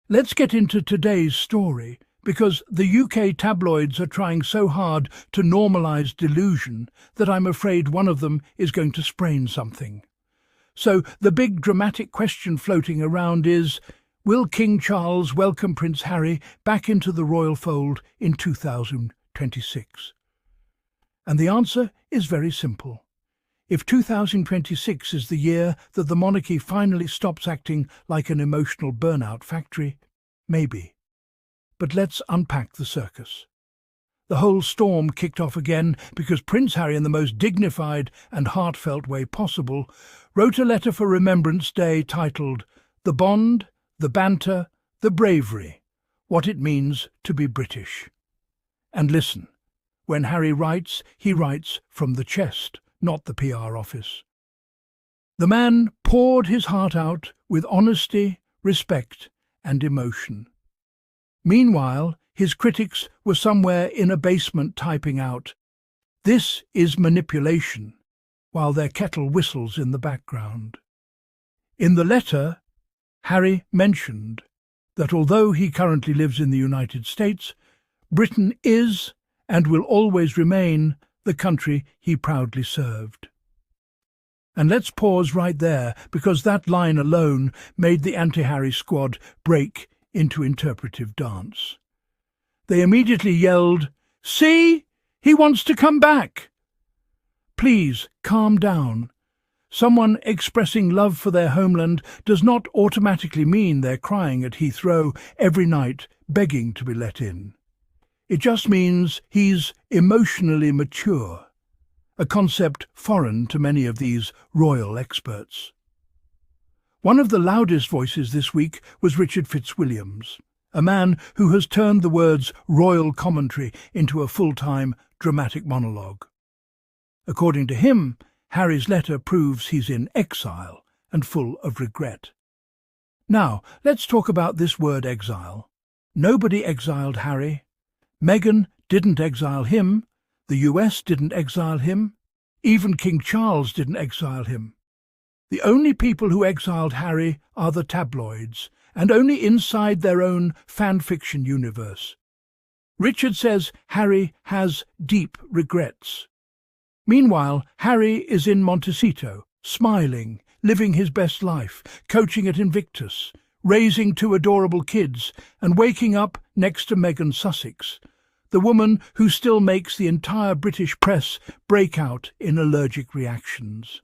Let's get into today's story, because the UK tabloids are trying so hard to normalise delusion that I'm afraid one of them is going to sprain something. So the big dramatic question floating around is, will King Charles welcome Prince Harry back into the royal fold in 2026? And the answer is very simple. If 2026 is the year that the monarchy finally stops acting like an emotional burnout factory, maybe. But let's unpack the circus. The whole storm kicked off again because Prince Harry, in the most dignified and heartfelt way possible, wrote a letter for Remembrance Day titled "The Bond, the Banter, the Bravery, What It Means to be British." And listen, when Harry writes, he writes from the chest, not the PR office. The man poured his heart out with honesty, respect, and emotion. Meanwhile, his critics were somewhere in a basement typing out, "This is manipulation," while their kettle whistles in the background. In the letter, Harry mentioned that although he currently lives in the United States, Britain is and will always remain the country he proudly served. And let's pause right there, because that line alone made the anti-Harry squad break into interpretive dance. They immediately yelled, "See? He wants to come back!" Please, calm down. Someone expressing love for their homeland does not automatically mean they're crying at Heathrow every night, begging to be let in. It just means he's emotionally mature, a concept foreign to many of these royal experts. One of the loudest voices this week was Richard Fitzwilliams, a man who has turned the words royal commentary into a full-time dramatic monologue. According to him, Harry's letter proves he's in exile and full of regret. Now, let's talk about this word exile. Nobody exiled Harry. Meghan didn't exile him, the US didn't exile him, even King Charles didn't exile him. The only people who exiled Harry are the tabloids, and only inside their own fan-fiction universe. Richard says Harry has deep regrets. Meanwhile, Harry is in Montecito, smiling, living his best life, coaching at Invictus, raising two adorable kids, and waking up next to Meghan Sussex, the woman who still makes the entire British press break out in allergic reactions.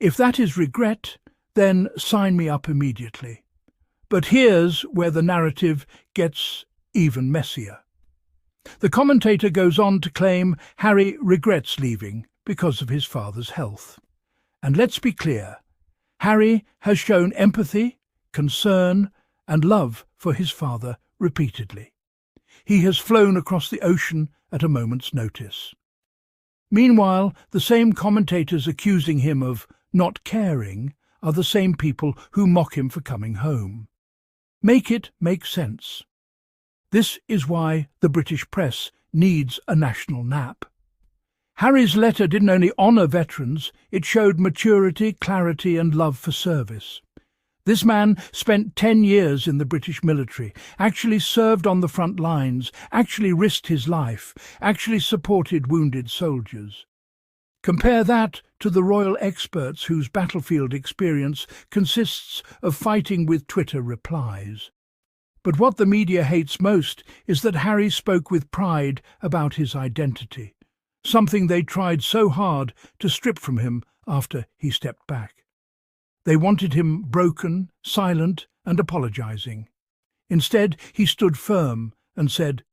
If that is regret, then sign me up immediately. But here's where the narrative gets even messier. The commentator goes on to claim Harry regrets leaving because of his father's health. And let's be clear, Harry has shown empathy, concern, and love for his father repeatedly. He has flown across the ocean at a moment's notice. Meanwhile, the same commentators accusing him of not caring are the same people who mock him for coming home. Make it make sense. This is why the British press needs a national nap. Harry's letter didn't only honour veterans, it showed maturity, clarity and love for service. This man spent 10 years in the British military, actually served on the front lines, actually risked his life, actually supported wounded soldiers. Compare that to the royal experts whose battlefield experience consists of fighting with Twitter replies. But what the media hates most is that Harry spoke with pride about his identity, something they tried so hard to strip from him after he stepped back. They wanted him broken, silent, and apologising. Instead, he stood firm and said,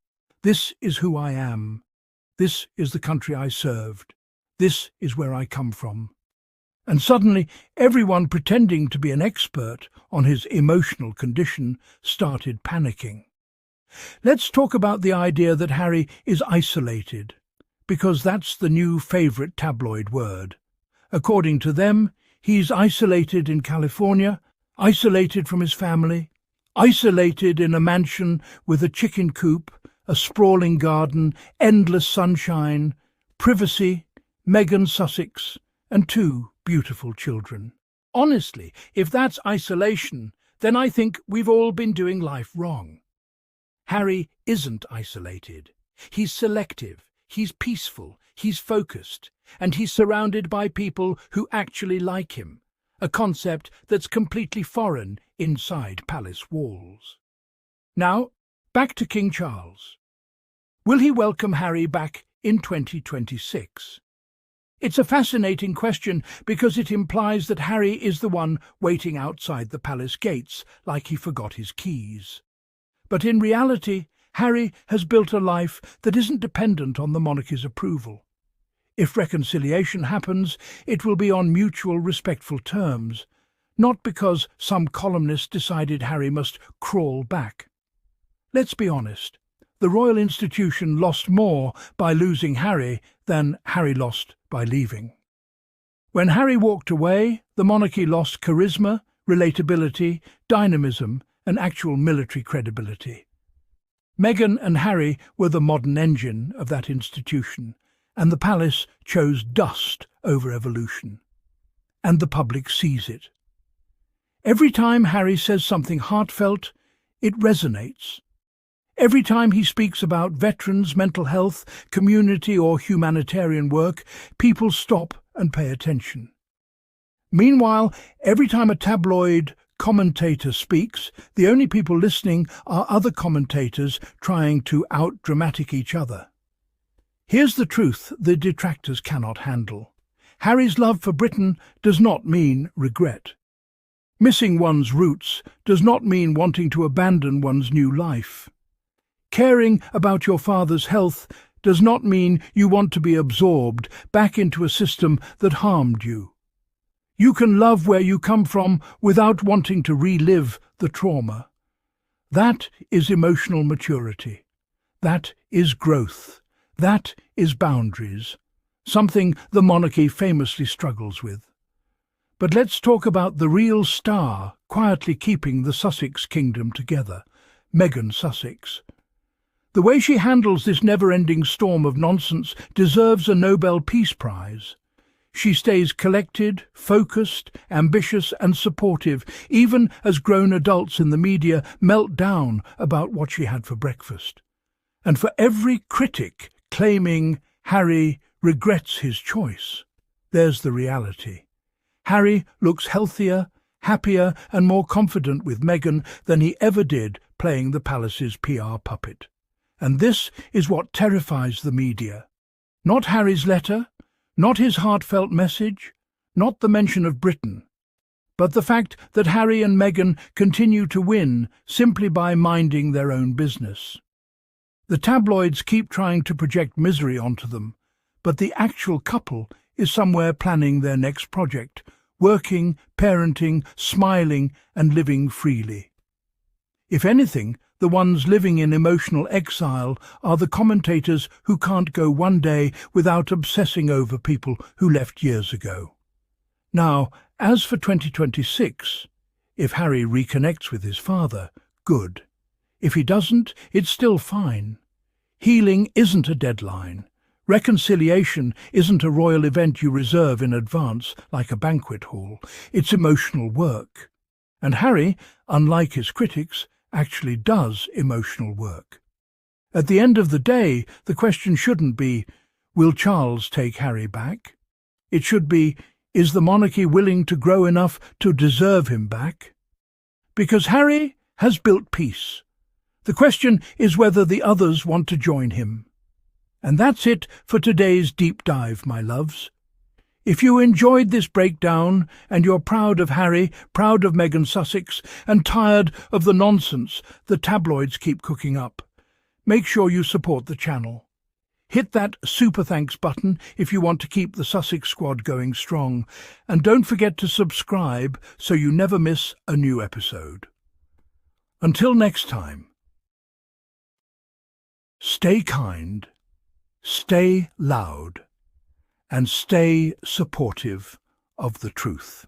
"This is who I am. This is the country I served. This is where I come from." And suddenly, everyone pretending to be an expert on his emotional condition started panicking. Let's talk about the idea that Harry is isolated, because that's the new favourite tabloid word. According to them, he's isolated in California, isolated from his family, isolated in a mansion with a chicken coop, a sprawling garden, endless sunshine, privacy, Meghan Sussex, and 2 beautiful children. Honestly, if that's isolation, then I think we've all been doing life wrong. Harry isn't isolated. He's selective, he's peaceful, he's focused, and he's surrounded by people who actually like him, a concept that's completely foreign inside palace walls. Now, back to King Charles. Will he welcome Harry back in 2026? It's a fascinating question because it implies that Harry is the one waiting outside the palace gates like he forgot his keys. But in reality, Harry has built a life that isn't dependent on the monarchy's approval. If reconciliation happens, it will be on mutual, respectful terms, not because some columnist decided Harry must crawl back. Let's be honest. The royal institution lost more by losing Harry than Harry lost by leaving. When Harry walked away, the monarchy lost charisma, relatability, dynamism, and actual military credibility. Meghan and Harry were the modern engine of that institution, and the palace chose dust over evolution. And the public sees it. Every time Harry says something heartfelt, it resonates. Every time he speaks about veterans, mental health, community or humanitarian work, people stop and pay attention. Meanwhile, every time a tabloid commentator speaks, the only people listening are other commentators trying to out-dramatic each other. Here's the truth the detractors cannot handle. Harry's love for Britain does not mean regret. Missing one's roots does not mean wanting to abandon one's new life. Caring about your father's health does not mean you want to be absorbed back into a system that harmed you. You can love where you come from without wanting to relive the trauma. That is emotional maturity. That is growth. That is boundaries, something the monarchy famously struggles with. But let's talk about the real star quietly keeping the Sussex kingdom together, Meghan Sussex. The way she handles this never-ending storm of nonsense deserves a Nobel Peace Prize. She stays collected, focused, ambitious and supportive, even as grown adults in the media melt down about what she had for breakfast. And for every critic claiming Harry regrets his choice, there's the reality. Harry looks healthier, happier and more confident with Meghan than he ever did playing the palace's PR puppet. And this is what terrifies the media. Not Harry's letter, not his heartfelt message, not the mention of Britain, but the fact that Harry and Meghan continue to win simply by minding their own business. The tabloids keep trying to project misery onto them, but the actual couple is somewhere planning their next project, working, parenting, smiling and living freely. If anything, the ones living in emotional exile are the commentators who can't go one day without obsessing over people who left years ago. Now, as for 2026, if Harry reconnects with his father, good. If he doesn't, it's still fine. Healing isn't a deadline. Reconciliation isn't a royal event you reserve in advance like a banquet hall. It's emotional work. And Harry, unlike his critics, actually does emotional work. At the end of the day, the question shouldn't be, will Charles take Harry back? It should be, is the monarchy willing to grow enough to deserve him back? Because Harry has built peace. The question is whether the others want to join him. And that's it for today's deep dive, my loves. If you enjoyed this breakdown and you're proud of Harry, proud of Meghan Sussex, and tired of the nonsense the tabloids keep cooking up, make sure you support the channel. Hit that super thanks button if you want to keep the Sussex squad going strong, and don't forget to subscribe so you never miss a new episode. Until next time, stay kind, stay loud, and stay supportive of the truth.